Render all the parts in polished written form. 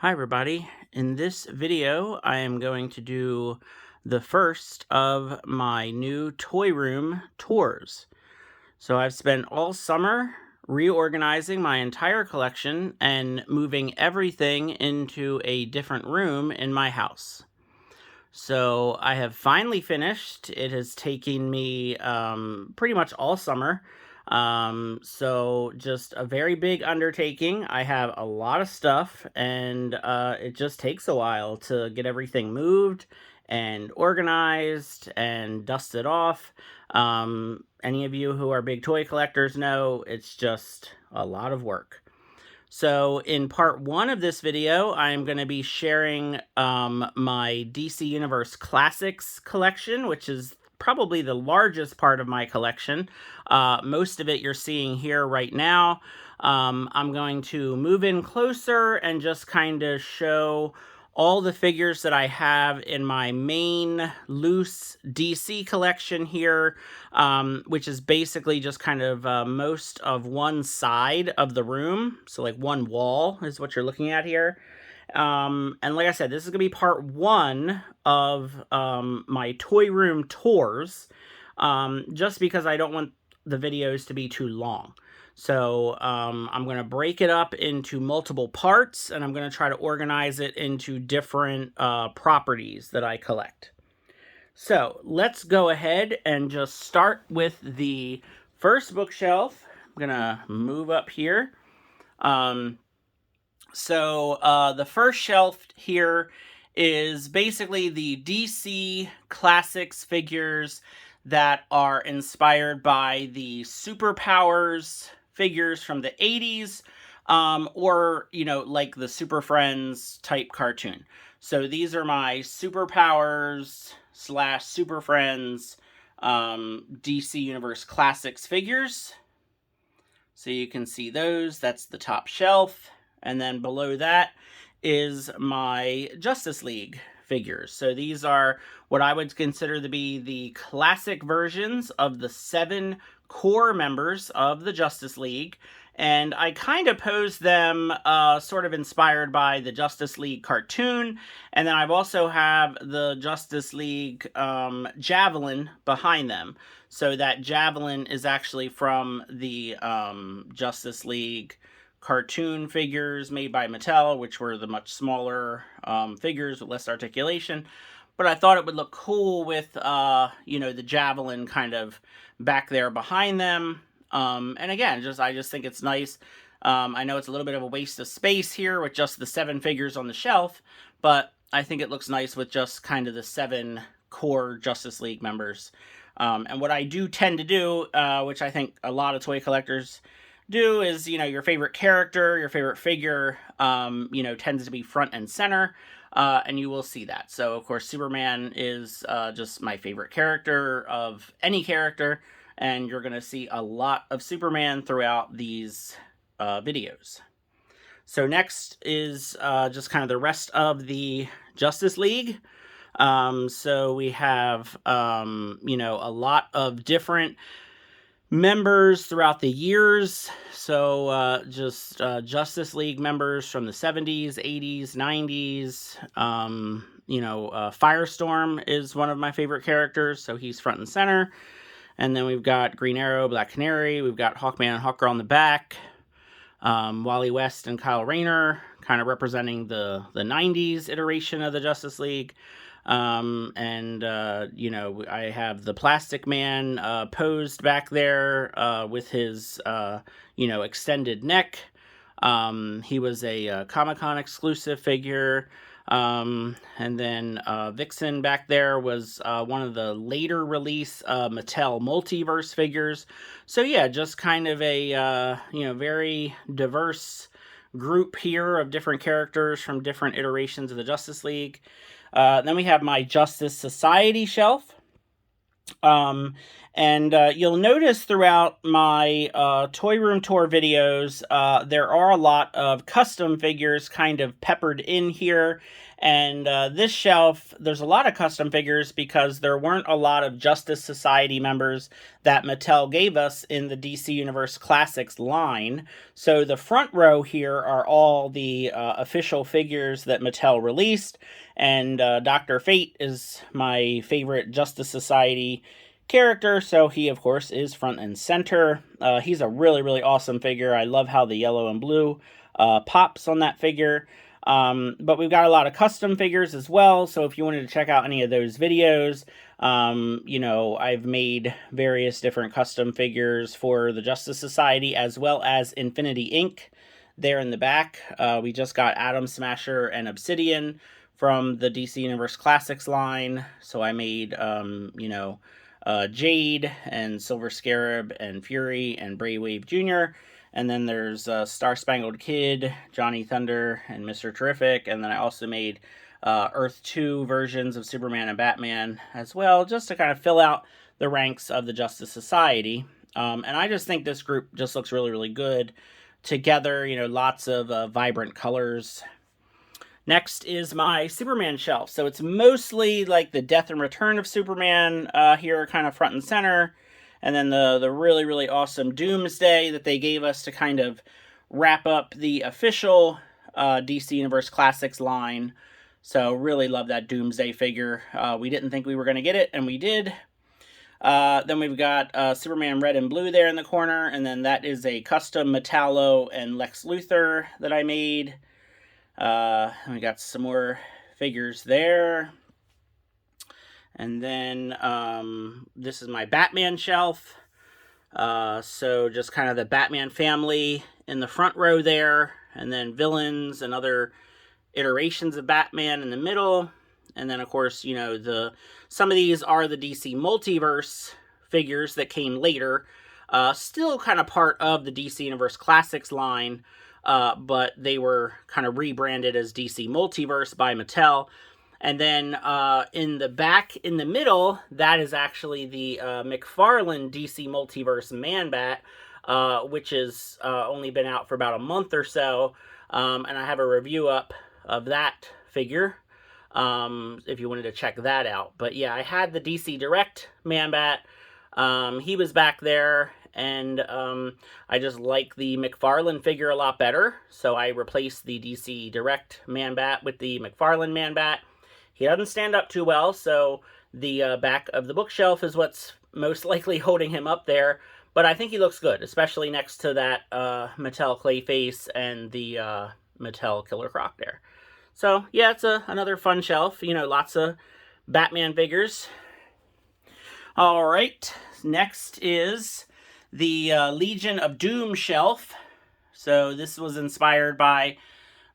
Hi everybody. In this video, I am going to do the first of my new toy room tours. So I've spent all summer reorganizing my entire collection and moving everything into a different room in my house. So I have finally finished. It has taken me pretty much all summer. So just a very big undertaking. I have a lot of stuff, and it just takes a while to get everything moved and organized and dusted off. Any of you who are big toy collectors know it's just a lot of work. So in part one of this video, I'm going to be sharing my DC Universe Classics collection, which is probably the largest part of my collection. Most of it you're seeing here right now. I'm going to move in closer and just kind of show all the figures that I have in my main loose DC collection here, which is basically just kind of most of one side of the room. So like one wall is what you're looking at here. And like I said, this is going to be part one of my toy room tours, just because I don't want the videos to be too long. So I'm going to break it up into multiple parts, and I'm going to try to organize it into different properties that I collect. So let's go ahead and just start with the first bookshelf. I'm going to move up here. The first shelf here is basically the DC Classics figures that are inspired by the superpowers figures from the 80s, or, like the Super Friends type cartoon. So these are my superpowers / Super Friends DC Universe Classics figures. So you can see those. That's the top shelf. And then below that is my Justice League figures. So these are what I would consider to be the classic versions of the 7 core members of the Justice League. And I kind of posed them sort of inspired by the Justice League cartoon. And then I've also have the Justice League javelin behind them. So that javelin is actually from the Justice League cartoon figures made by Mattel, which were the much smaller figures with less articulation. But I thought it would look cool with, the javelin kind of back there behind them. And again, I just think it's nice. I know it's a little bit of a waste of space here with just the 7 figures on the shelf, but I think it looks nice with just kind of the 7 core Justice League members. And what I do tend to do, which I think a lot of toy collectors do, is, your favorite character, your favorite figure, tends to be front and center. And you will see that. So, of course, Superman is just my favorite character of any character. And you're going to see a lot of Superman throughout these videos. So next is just kind of the rest of the Justice League. So we have, a lot of different members throughout the years. So Justice League members from the 70s, 80s, 90s. Firestorm is one of my favorite characters, so he's front and center. And then we've got Green Arrow, Black Canary. We've got Hawkman and Hawkgirl on the back. Wally West and Kyle Rayner kind of representing the 90s iteration of the Justice League. I have the Plastic Man posed back there with his, extended neck. He was a Comic-Con exclusive figure. And then Vixen back there was one of the later release Mattel Multiverse figures. So yeah, just kind of a, very diverse group here of different characters from different iterations of the Justice League. Then we have my Justice Society shelf. And you'll notice throughout my toy room tour videos, there are a lot of custom figures kind of peppered in here. And this shelf, there's a lot of custom figures because there weren't a lot of Justice Society members that Mattel gave us in the DC Universe Classics line. So the front row here are all the official figures that Mattel released. And Dr. Fate is my favorite Justice Society character, so he of course is front and center. He's a really awesome figure. I love how the yellow and blue pops on that figure. But we've got a lot of custom figures as well, so if you wanted to check out any of those videos, you know, I've made various different custom figures for the Justice Society as well as Infinity Inc. there in the back. We just got Atom Smasher and Obsidian from the DC Universe Classics line, so I made, you know, Jade and Silver Scarab and Fury and Braywave Jr. And then there's Star Spangled Kid, Johnny Thunder, and Mr. Terrific. And then I also made Earth 2 versions of Superman and Batman as well, just to kind of fill out the ranks of the Justice Society. And I just think this group just looks really good together. You know, lots of vibrant colors. Next is my Superman shelf. So it's mostly like the Death and Return of Superman here, kind of front and center. And then the really awesome Doomsday that they gave us to kind of wrap up the official DC Universe Classics line. So really love that Doomsday figure. We didn't think we were going to get it, and we did. Then we've got Superman Red and Blue there in the corner. And then that is a custom Metallo and Lex Luthor that I made. We got some more figures there. And then this is my Batman shelf. So just kind of the Batman family in the front row there. And then villains and other iterations of Batman in the middle. And then, of course, you know, some of these are the DC Multiverse figures that came later. Still kind of part of the DC Universe Classics line. But they were kind of rebranded as DC Multiverse by Mattel. And then in the back, in the middle, that is actually the McFarlane DC Multiverse Man-Bat, which has only been out for about a month or so. And I have a review up of that figure, if you wanted to check that out. But yeah, I had the DC Direct Man-Bat. He was back there. And I just like the McFarlane figure a lot better. So I replaced the DC Direct Man-Bat with the McFarlane Man-Bat. He doesn't stand up too well, so the back of the bookshelf is what's most likely holding him up there. But I think he looks good, especially next to that Mattel Clayface and the Mattel Killer Croc there. So yeah, it's another fun shelf. You know, lots of Batman figures. All right, next is the Legion of Doom shelf. So this was inspired by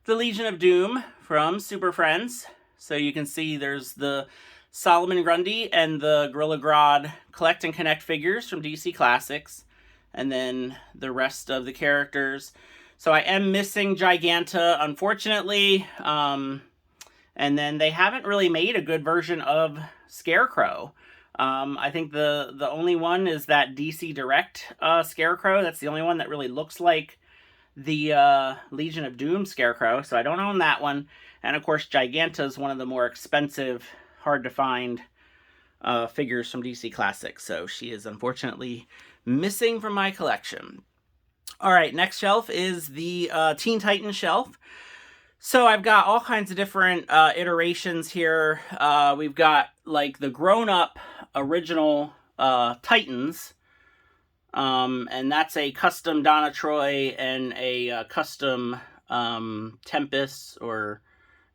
the Legion of Doom from Super Friends. So you can see there's the Solomon Grundy and the Gorilla Grodd Collect and Connect figures from DC Classics. And then the rest of the characters. So I am missing Giganta, unfortunately. And then they haven't really made a good version of Scarecrow. I think the only one is that DC Direct Scarecrow. That's the only one that really looks like the Legion of Doom Scarecrow. So I don't own that one. And of course, Giganta is one of the more expensive, hard to find figures from DC Classics. So she is unfortunately missing from my collection. All right, next shelf is the Teen Titans shelf. So I've got all kinds of different iterations here. We've got like the grown-up original Titans. And that's a custom Donna Troy and a custom Tempest, or,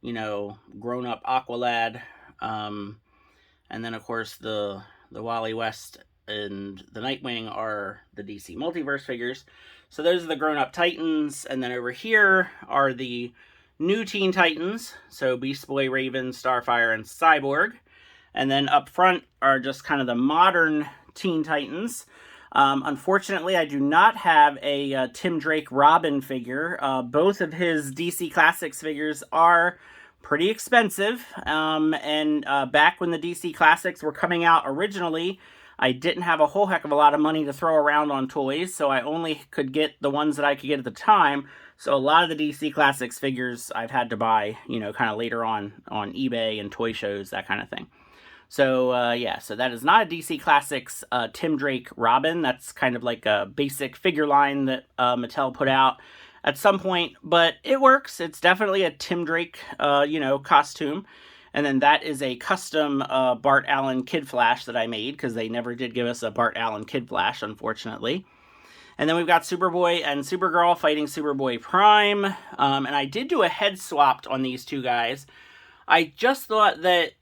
you know, grown-up Aqualad. And then, of course, the Wally West and the Nightwing are the DC Multiverse figures. So those are the grown-up Titans. And then over here are the new Teen Titans. So Beast Boy, Raven, Starfire, and Cyborg. And then up front are just kind of the modern Teen Titans. Unfortunately, I do not have a Tim Drake Robin figure. Both of his DC Classics figures are pretty expensive. And back when the DC Classics were coming out originally, I didn't have a whole heck of a lot of money to throw around on toys, so I only could get the ones that I could get at the time. So a lot of the DC Classics figures I've had to buy, you know, kind of later on eBay and toy shows, that kind of thing. So, yeah, so that is not a DC Classics Tim Drake Robin. That's kind of like a basic figure line that Mattel put out at some point, but it works. It's definitely a Tim Drake, you know, costume. And then that is a custom Bart Allen Kid Flash that I made, because they never did give us a Bart Allen Kid Flash, unfortunately. And then we've got Superboy and Supergirl fighting Superboy Prime. And I did do a head swap on these two guys. I just thought that,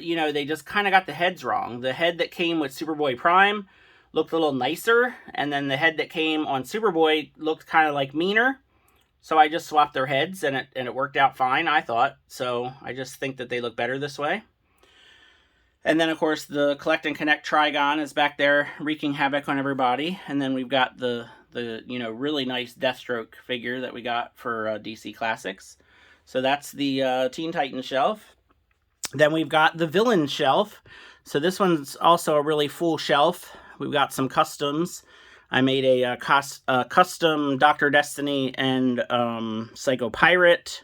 you know, they just kind of got the heads wrong. The head that came with Superboy Prime looked a little nicer, and then the head that came on Superboy looked kind of like meaner. So I just swapped their heads, and it worked out fine, I thought. So I just think that they look better this way. And then, of course, the Collect and Connect Trigon is back there wreaking havoc on everybody. And then we've got the you know, really nice Deathstroke figure that we got for DC Classics. So that's the Teen Titans shelf. Then we've got the Villain shelf. So this one's also a really full shelf. We've got some customs. I made a custom Dr. Destiny and Psycho Pirate.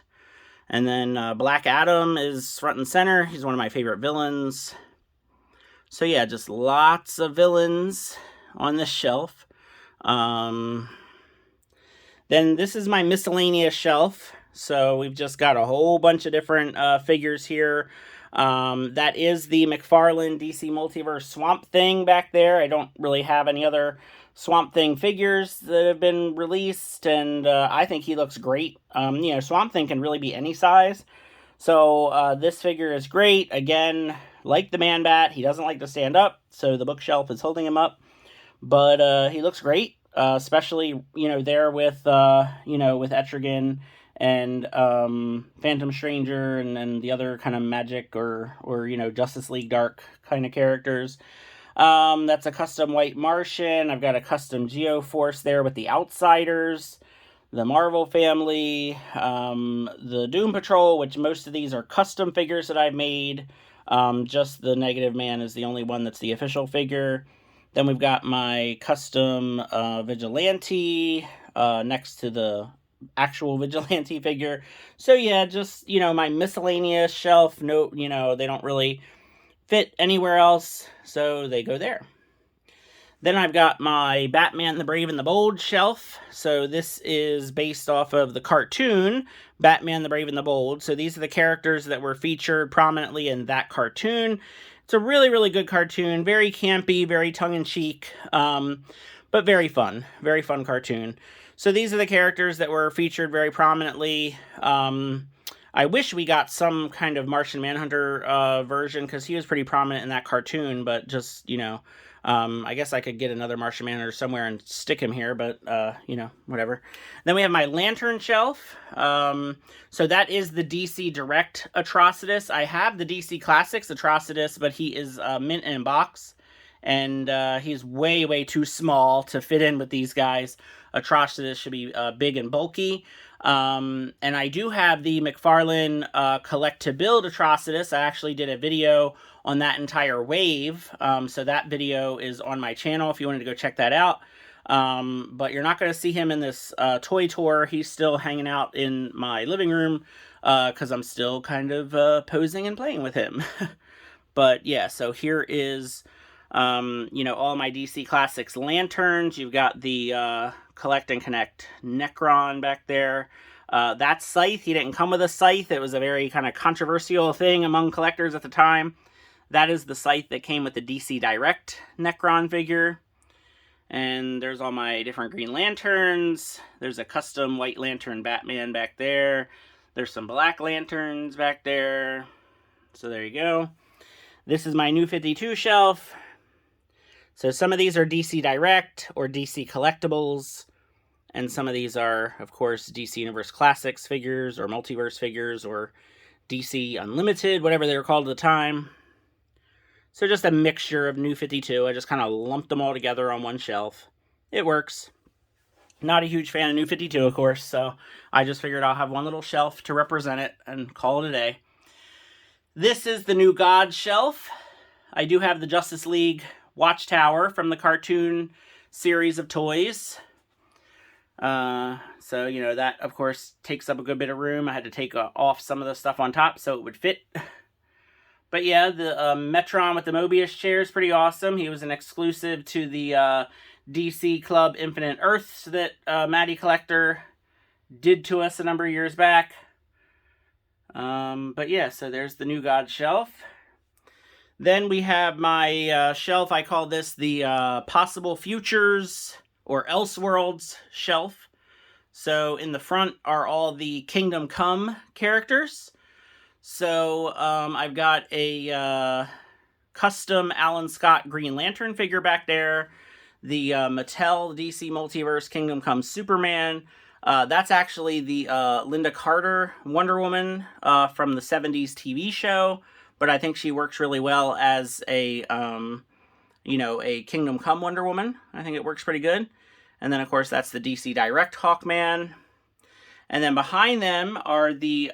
And then Black Adam is front and center. He's one of my favorite villains. So yeah, just lots of villains on this shelf. Then this is my miscellaneous shelf. So we've just got a whole bunch of different figures here. That is the McFarlane DC Multiverse Swamp Thing back there. I don't really have any other Swamp Thing figures that have been released, and I think he looks great. You know, Swamp Thing can really be any size. So this figure is great. Again, like the Man-Bat, he doesn't like to stand up, so the bookshelf is holding him up. But he looks great, especially, you know, there with, you know, with Etrigan and Phantom Stranger and the other kind of Magic or you know, Justice League Dark kind of characters. That's a custom White Martian. I've got a custom Geoforce there with the Outsiders, the Marvel family, the Doom Patrol, which most of these are custom figures that I've made. Just the Negative Man is the only one that's the official figure. Then we've got my custom Vigilante next to the actual Vigilante figure. So yeah, just, you know, my miscellaneous shelf. No, you know, they don't really fit anywhere else, so they go there. Then I've got my Batman the Brave and the Bold shelf. So this is based off of the cartoon Batman the Brave and the Bold. So these are the characters that were featured prominently in that cartoon. It's a really, really good cartoon. Very campy, very tongue-in-cheek, but very fun. Very fun cartoon. So these are the characters that were featured very prominently. I wish we got some kind of Martian Manhunter version, because he was pretty prominent in that cartoon, but just, you know, I guess I could get another Martian Manhunter somewhere and stick him here, but, you know, whatever. Then we have my Lantern shelf. So that is the DC Direct Atrocitus. I have the DC Classics Atrocitus, but he is mint in box, and he's way, way too small to fit in with these guys. Atrocitus should be big and bulky. And I do have the McFarlane Collect to Build Atrocitus. I actually did a video on that entire wave. So that video is on my channel if you wanted to go check that out. But you're not going to see him in this toy tour. He's still hanging out in my living room because I'm still kind of posing and playing with him. But yeah, so here is, you know, all my DC Classics lanterns. You've got the Collect and Connect Necron back there. That's Scythe. He didn't come with a Scythe. It was a very kind of controversial thing among collectors at the time. That is the Scythe that came with the DC Direct Necron figure. And there's all my different Green Lanterns. There's a custom White Lantern Batman back there. There's some Black Lanterns back there. So there you go. This is my New 52 shelf. So some of these are DC Direct or DC Collectibles. And some of these are, of course, DC Universe Classics figures or Multiverse figures or DC Unlimited, whatever they were called at the time. So just a mixture of New 52. I just kind of lumped them all together on one shelf. It works. Not a huge fan of New 52, of course, so I just figured I'll have one little shelf to represent it and call it a day. This is the New God shelf. I do have the Justice League Watchtower from the cartoon series of toys. So, you know, that, of course, takes up a good bit of room. I had to take off some of the stuff on top so it would fit. But yeah, the Metron with the Mobius chair is pretty awesome. He was an exclusive to the DC Club Infinite Earths that Matty Collector did to us a number of years back. But yeah, so there's the New God shelf. Then we have my shelf. I call this the Possible Futures or Elseworlds shelf. So in the front are all the Kingdom Come characters. So I've got a custom Alan Scott Green Lantern figure back there. The Mattel DC Multiverse Kingdom Come Superman. That's actually the Linda Carter Wonder Woman from the 70s TV show. But I think she works really well as a, you know, a Kingdom Come Wonder Woman. I think it works pretty good. And then, of course, that's the DC Direct Hawkman. And then behind them are the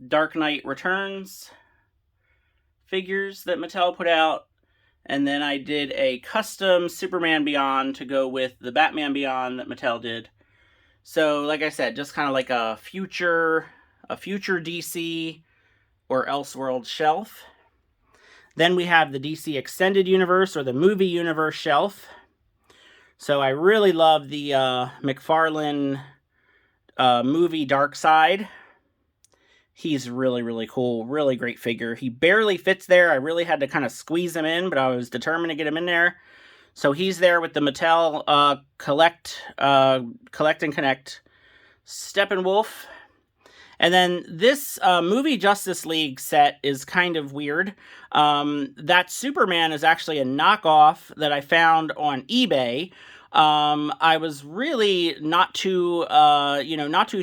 Dark Knight Returns figures that Mattel put out. And then I did a custom Superman Beyond to go with the Batman Beyond that Mattel did. So, like I said, just kind of like a future DC or Elseworlds shelf. Then we have the DC Extended Universe or the Movie Universe shelf. So I really love the McFarlane movie Darkseid. He's really, really cool. Really great figure. He barely fits there. I really had to kind of squeeze him in, but I was determined to get him in there. So he's there with the Mattel Collect and Connect Steppenwolf. And then this movie Justice League set is kind of weird. That Superman is actually a knockoff that I found on eBay. I was really not too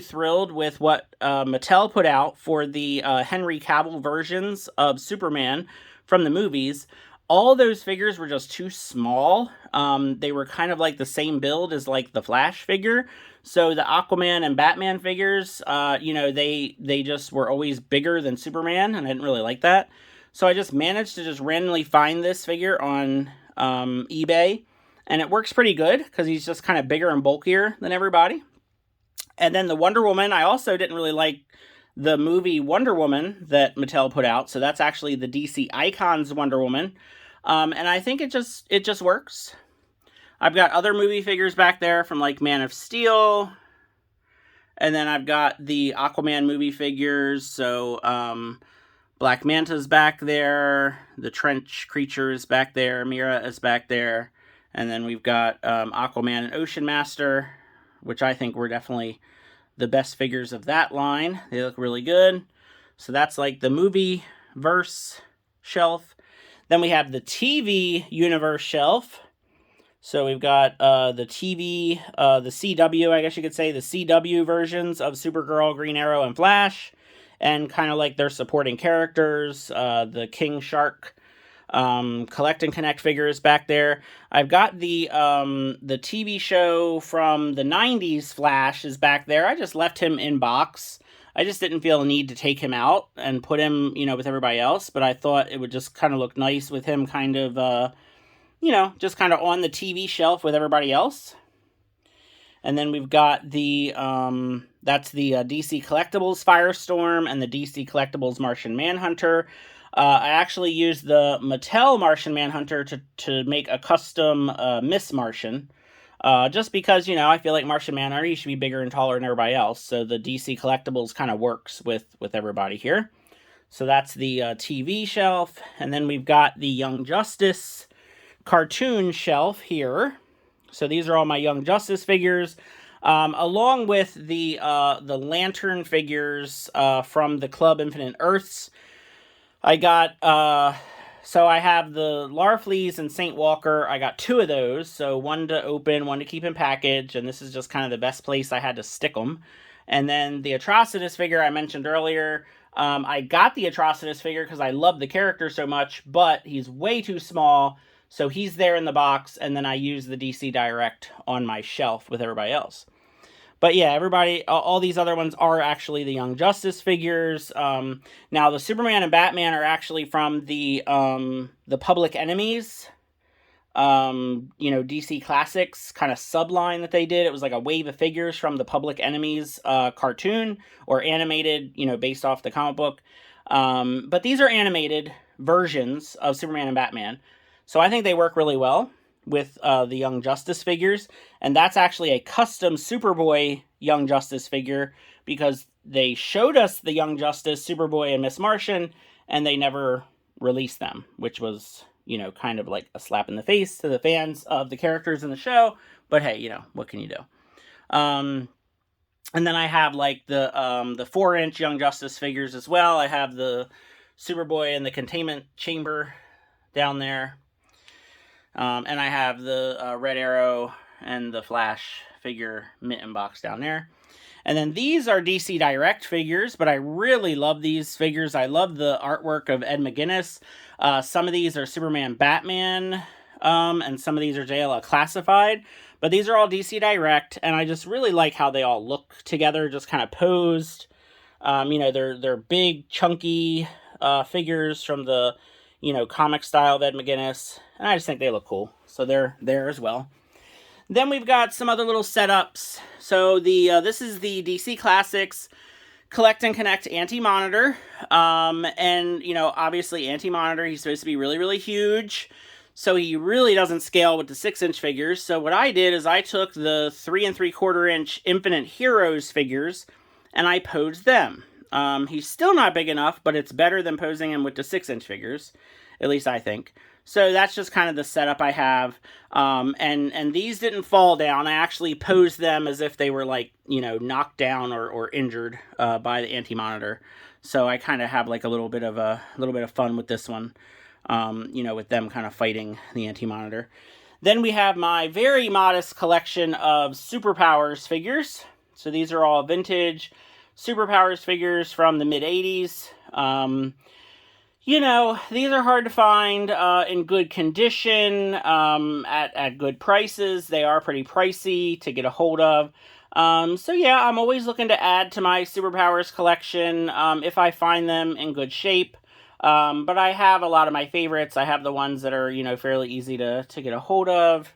thrilled with what Mattel put out for the Henry Cavill versions of Superman from the movies. All those figures were just too small. They were kind of like the same build as like the Flash figure. So the Aquaman and Batman figures, they just were always bigger than Superman, and I didn't really like that. So I just managed to just randomly find this figure on eBay, and it works pretty good because he's just kind of bigger and bulkier than everybody. And then the Wonder Woman, I also didn't really like the movie Wonder Woman that Mattel put out. So that's actually the DC Icons Wonder Woman. And I think it just works. I've got other movie figures back there from like Man of Steel. And then I've got the Aquaman movie figures. So Black Manta's back there. The Trench Creature is back there. Mira is back there. And then we've got Aquaman and Ocean Master, which I think were definitely the best figures of that line. They look really good. So that's like the movie verse shelf. Then we have the TV universe shelf. So we've got the TV, the CW, I guess you could say, the CW versions of Supergirl, Green Arrow, and Flash. And kind of like their supporting characters, the King Shark Collect and Connect figures back there. I've got the TV show from the 90s Flash is back there. I just left him in box. I just didn't feel a need to take him out and put him, with everybody else. But I thought it would just kind of look nice with him kind of, just kind of on the TV shelf with everybody else. And then we've got the, that's the DC Collectibles Firestorm and the DC Collectibles Martian Manhunter. I actually used the Mattel Martian Manhunter to make a custom Miss Martian. Just because, I feel like Martian Manhunter, he should be bigger and taller than everybody else. So the DC Collectibles kind of works with everybody here. So that's the TV shelf. And then we've got the Young Justice cartoon shelf here. So these are all my Young Justice figures. Along with the Lantern figures from the Club Infinite Earths. I got, so I have the Larfleeze and Saint Walker. I got 2 of those. So one to open, one to keep in package. And this is just kind of the best place I had to stick them. And then the Atrocitus figure I mentioned earlier. I got the Atrocitus figure because I love the character so much. But he's way too small. So he's there in the box. And then I use the DC Direct on my shelf with everybody else. But yeah, everybody, all these other ones are actually the Young Justice figures. Now, the Superman and Batman are actually from the Public Enemies DC Classics kind of subline that they did. It was like a wave of figures from the Public Enemies cartoon, or animated, based off the comic book. But these are animated versions of Superman and Batman. So I think they work really well with the Young Justice figures. And that's actually a custom Superboy Young Justice figure, because they showed us the Young Justice, Superboy, and Miss Martian, and they never released them, which was, kind of like a slap in the face to the fans of the characters in the show. But hey, what can you do? And then I have like the 4-inch Young Justice figures as well. I have the Superboy in the containment chamber down there. And I have the Red Arrow and the Flash figure mitten box down there. And then these are DC Direct figures, but I really love these figures. I love the artwork of Ed McGuinness. Some of these are Superman, Batman, and some of these are JLA Classified. But these are all DC Direct, and I just really like how they all look together, just kind of posed. They're big, chunky figures from the, comic style of Ed McGuinness, and I just think they look cool. So they're there as well. Then we've got some other little setups. So this is the DC Classics Collect and Connect Anti-Monitor. And, obviously Anti-Monitor, he's supposed to be really, really huge. So he really doesn't scale with the 6-inch figures. So what I did is I took the 3 3/4-inch Infinite Heroes figures and I posed them. He's still not big enough, but it's better than posing him with the 6-inch figures. At least I think. So that's just kind of the setup I have. And these didn't fall down. I actually posed them as if they were like, knocked down or injured by the Anti-Monitor. So I kind of have like a little bit of fun with this one. With them kind of fighting the Anti-Monitor. Then we have my very modest collection of Superpowers figures. So these are all vintage Superpowers figures from the mid-'80s. These are hard to find in good condition, at good prices. They are pretty pricey to get a hold of. So yeah, I'm always looking to add to my Superpowers collection if I find them in good shape. But I have a lot of my favorites. I have the ones that are, fairly easy to get a hold of.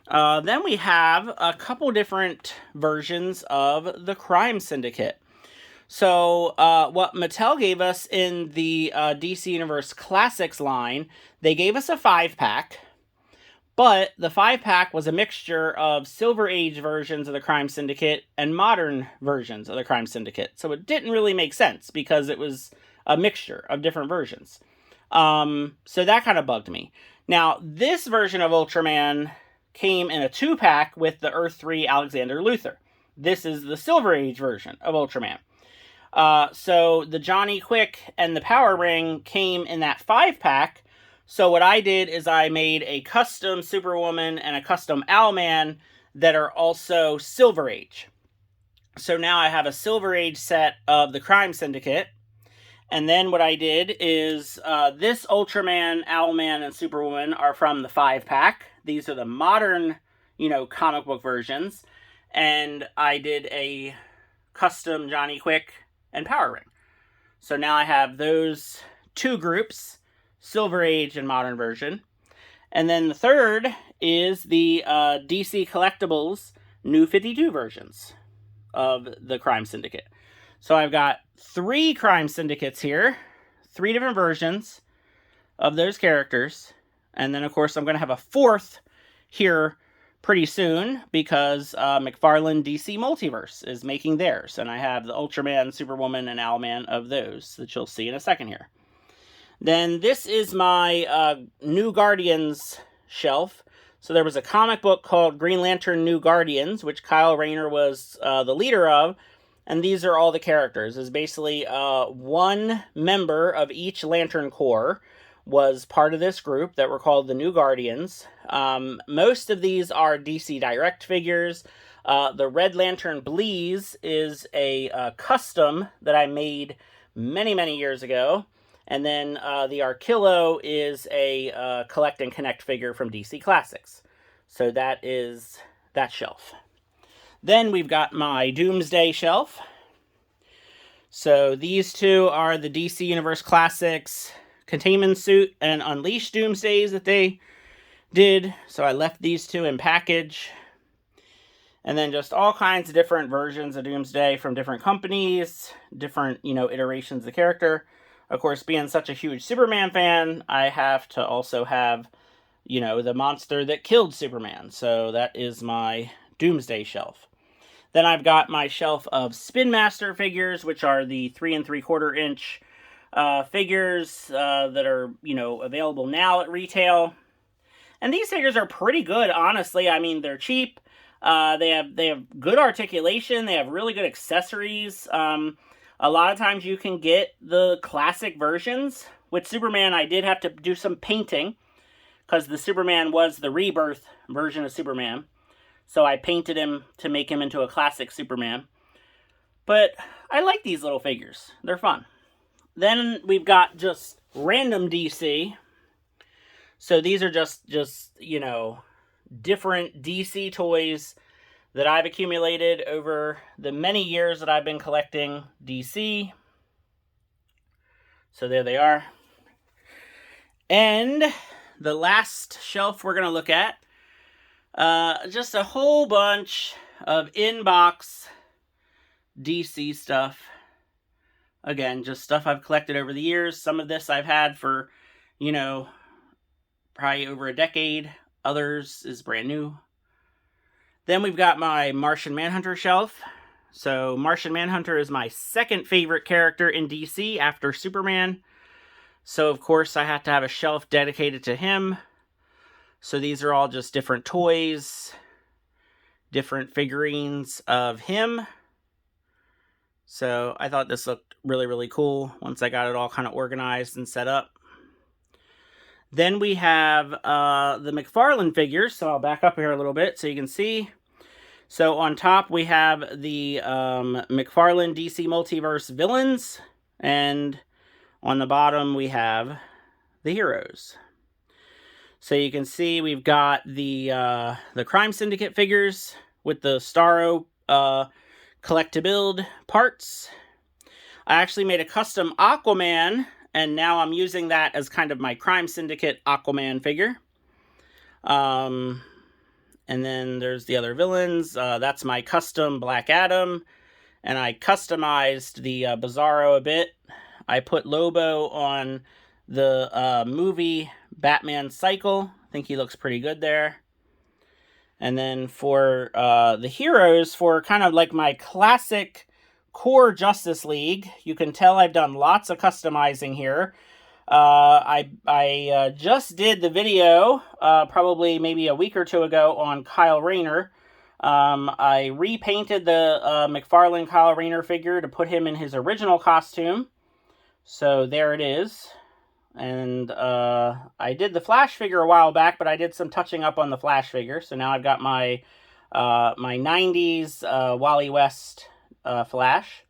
Then we have a couple different versions of the Crime Syndicate. So, what Mattel gave us in the DC Universe Classics line, they gave us a 5-pack, but the 5-pack was a mixture of Silver Age versions of the Crime Syndicate and modern versions of the Crime Syndicate. So it didn't really make sense because it was a mixture of different versions. So that kind of bugged me. Now, this version of Ultraman came in a 2-pack with the Earth 3 Alexander Luthor. This is the Silver Age version of Ultraman. So the Johnny Quick and the Power Ring came in that 5-pack. So what I did is I made a custom Superwoman and a custom Owlman that are also Silver Age. So now I have a Silver Age set of the Crime Syndicate. And then what I did is this Ultraman, Owlman, and Superwoman are from the 5-pack. These are the modern, comic book versions. And I did a custom Johnny Quick and Power Ring. So now I have those two groups, Silver Age and modern version. And then the third is the DC Collectibles New 52 versions of the Crime Syndicate. So I've got 3 Crime Syndicates here, 3 different versions of those characters. And then, of course, I'm going to have a 4th here pretty soon because McFarlane DC Multiverse is making theirs. And I have the Ultraman, Superwoman, and Owlman of those that you'll see in a second here. Then this is my New Guardians shelf. So there was a comic book called Green Lantern New Guardians, which Kyle Rayner was the leader of. And these are all the characters. It's basically one member of each Lantern Corps was part of this group that were called the New Guardians. Most of these are DC Direct figures. The Red Lantern Bleeze is a custom that I made many, many years ago. And then the Archillo is a Collect and Connect figure from DC Classics. So that is that shelf. Then we've got my Doomsday shelf. So these two are the DC Universe Classics Containment Suit and Unleash Doomsdays that they did. So I left these two in package. And then just all kinds of different versions of Doomsday from different companies, different, iterations of the character. Of course, being such a huge Superman fan, I have to also have, the monster that killed Superman. So that is my Doomsday shelf. Then I've got my shelf of Spin Master figures, which are the 3 3/4 inch figures that are, available now at retail. And these figures are pretty good, honestly. I mean, they're cheap. They have good articulation. They have really good accessories. A lot of times you can get the classic versions. With Superman, I did have to do some painting because the Superman was the rebirth version of Superman. So I painted him to make him into a classic Superman. But I like these little figures. They're fun. Then we've got just random DC. So these are just different DC toys that I've accumulated over the many years that I've been collecting DC. So there they are. And the last shelf we're going to look at, just a whole bunch of in-box DC stuff. Again, just stuff I've collected over the years. Some of this I've had for, probably over a decade. Others is brand new. Then we've got my Martian Manhunter shelf. So Martian Manhunter is my second favorite character in DC after Superman. So of course I have to have a shelf dedicated to him. So these are all just different toys, different figurines of him. So I thought this looked really, really cool once I got it all kind of organized and set up. Then we have the McFarlane figures. So I'll back up here a little bit so you can see. So on top we have the McFarlane DC Multiverse villains. And on the bottom we have the heroes. So you can see we've got the Crime Syndicate figures with the Starro collect-to-build parts. I actually made a custom Aquaman, and now I'm using that as kind of my Crime Syndicate Aquaman figure. And then there's the other villains. That's my custom Black Adam. And I customized the Bizarro a bit. I put Lobo on the movie Batman Cycle. I think he looks pretty good there. And then for the heroes, for kind of like my classic core Justice League, you can tell I've done lots of customizing here. I just did the video, probably maybe a week or two ago, on Kyle Rayner. I repainted the McFarlane Kyle Rayner figure to put him in his original costume. So there it is. And I did the Flash figure a while back, but I did some touching up on the Flash figure. So now I've got my my 90s Wally West Flash.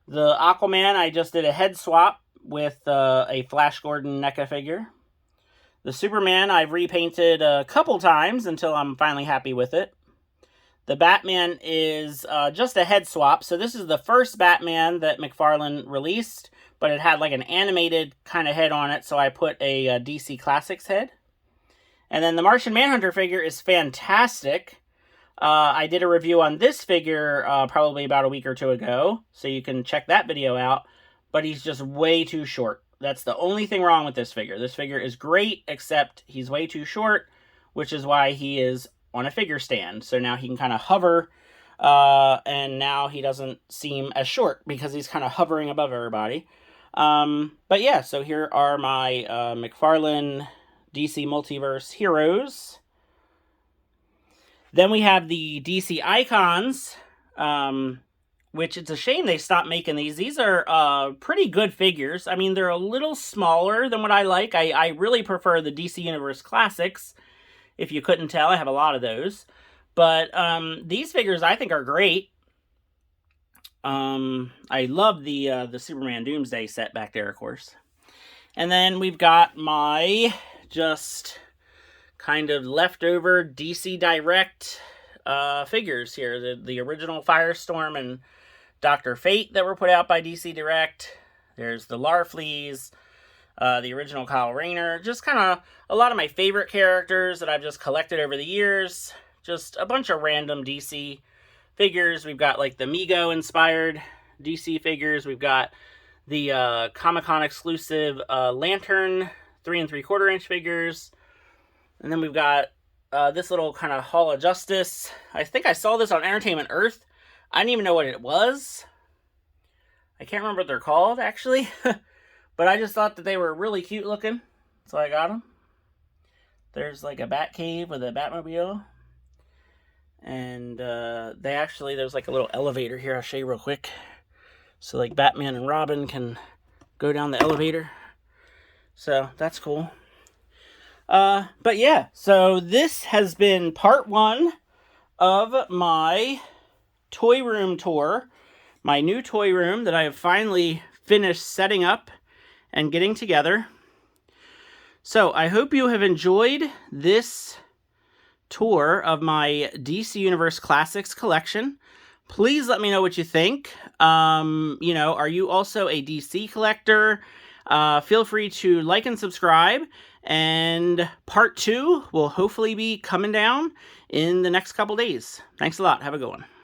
The Aquaman, I just did a head swap with a Flash Gordon NECA figure. The Superman, I've repainted a couple times until I'm finally happy with it. The Batman is just a head swap. So this is the first Batman that McFarlane released, but it had like an animated kind of head on it, so I put a DC Classics head. And then the Martian Manhunter figure is fantastic. I did a review on this figure probably about a week or two ago, so you can check that video out. But he's just way too short. That's the only thing wrong with this figure. This figure is great, except he's way too short, which is why he is on a figure stand. So now he can kind of hover, and now he doesn't seem as short because he's kind of hovering above everybody. But yeah, so here are my McFarlane DC Multiverse heroes. Then we have the DC Icons, which it's a shame they stopped making these. These are pretty good figures. I mean, they're a little smaller than what I like. I really prefer the DC Universe Classics. If you couldn't tell, I have a lot of those. But these figures I think are great. I love the Superman Doomsday set back there, of course. And then we've got my just kind of leftover DC Direct figures here. The original Firestorm and Dr. Fate that were put out by DC Direct. There's the Larfleeze. the original Kyle Rayner. Just kind of a lot of my favorite characters that I've just collected over the years. Just a bunch of random DC figures. We've got like the Mego-inspired DC figures. We've got the Comic-Con exclusive Lantern 3 3/4 inch figures. And then we've got this little kind of Hall of Justice. I think I saw this on Entertainment Earth. I didn't even know what it was. I can't remember what they're called, actually. But I just thought that they were really cute looking. So I got them. There's like a bat cave with a Batmobile. And there's like a little elevator here. I'll show you real quick. So like Batman and Robin can go down the elevator. So that's cool. But yeah, so this has been part 1 of my toy room tour. My new toy room that I have finally finished setting up and getting together. So I hope you have enjoyed this tour of my DC Universe Classics collection. Please let me know what you think. You know, are you also a DC collector? Feel free to like and subscribe. And part 2 will hopefully be coming down in the next couple days. Thanks a lot. Have a good one.